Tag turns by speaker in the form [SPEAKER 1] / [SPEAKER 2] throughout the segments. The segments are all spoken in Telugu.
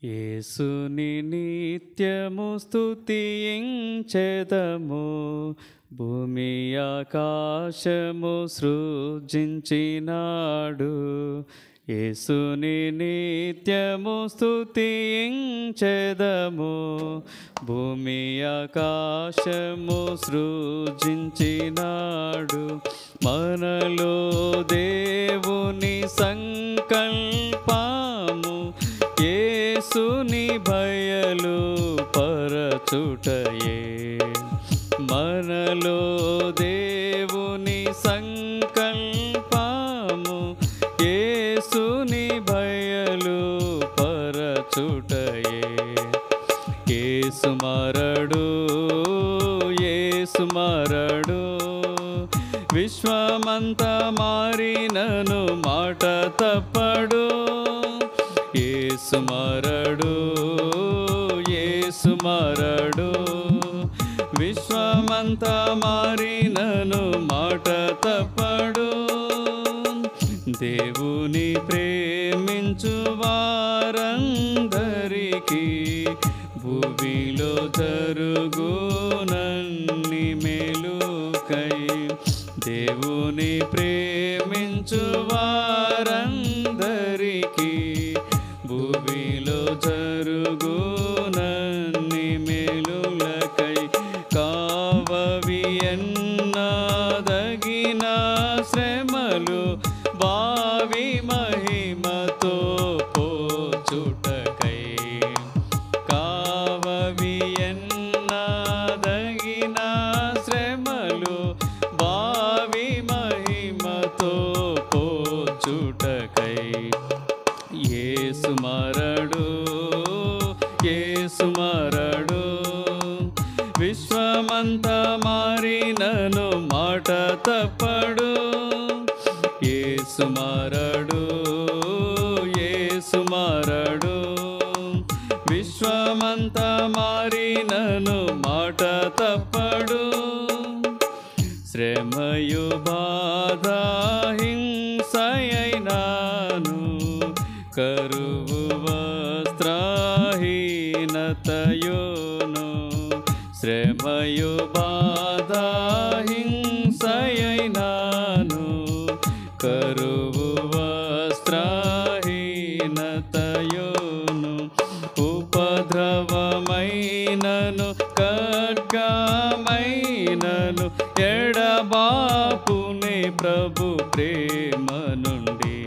[SPEAKER 1] యేసుని నిత్యము స్తుతించెదము, భూమి ఆకాశము సృజించినాడు. యేసుని నిత్యము స్తుతించెదము, భూమి ఆకాశము సృజించినాడు. మనలో దేవుని సంకల్పము యేసుని బయలు పరచుటయే. మనలో దేవుని సంకల్పము యేసుని బయలు పరచుటయే. యేసు మరడు, యేసు మరడు, విశ్వమంతా మారినను మాట తప్పడు. యేసు మరడు, యేసు మరడు, విశ్వమంతా మారినను మాట తప్పడు. దేవుని ప్రేమించు వారందరికీ భూమిలో జరుగునన్ని మేలుకై. దేవుని ప్రేమించు వారందరికీ భూమిలో జరుగునన్ని మేలులకై. కావవి ఎన్నదగిన శ్రమలు భావి మహిమతో పోచుటకై. కావవి ఎన్నదగిన శ్రమలు భావి మహిమతో పోచుటకై. యేసు మరడు, యేసు మరడు, విశ్వమంతా మారినను మాట తప్పడు. యేసు మరడు, యేసు మరడు, విశ్వమంతా మారినను మాట తప్పడు. శ్రమయు బాధ హింసయైనాను, కరువు వస్త్రహీనతయోను. శ్రమయు బాధ హింసయైనాను, కరువు వస్త్రహీనతయోను. ఉపద్రవమైనను ఖడ్గమైనను ఎడబాపునే ప్రభు ప్రేమ నుండి.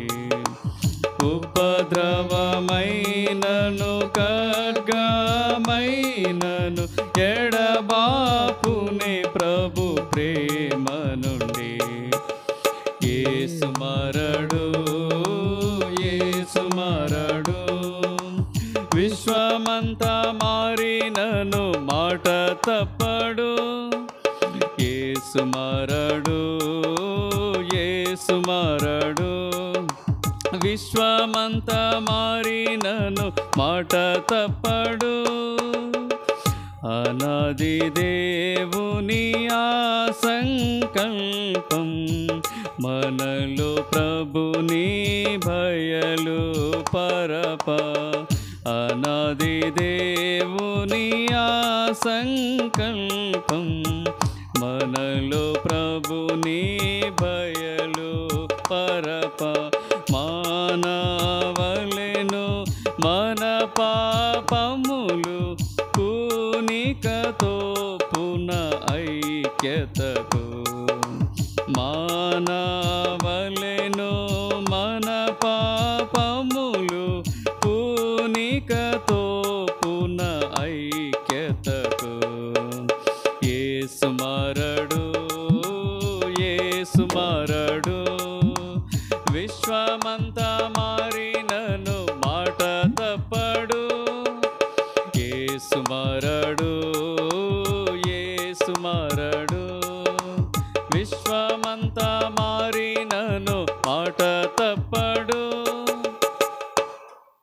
[SPEAKER 1] ఉపద్రవమైనను ఖడ్గమైనను ఎడబాపునే ప్రభు ప్రేమ నుండి. యేసు మరడు, యేసు మరడు, విశ్వమంతా మారినను మాట తప్పడు. యేసు మరడు, యేసు మరడు, విశ్వమంతా మారినను మాట తప్పడు. అనాది దేవుని ఆ సంకల్పం మనలో ప్రభుని భయలు పరప. అనాది దేవుని ఆ సంకల్పం మనలో ప్రభుని భయలు పరప. మానవలెను మన పాపములు పూనికతో పున ఐక్యతకు. మానవలెను మన పాపములు పూనికతో పున ఐక్యతకు. యేసు మరడు, యేసు మరడు, విశ్వమంతా మారినను మాట తప్పడు. యేసు మరడు, యేసు మరడు,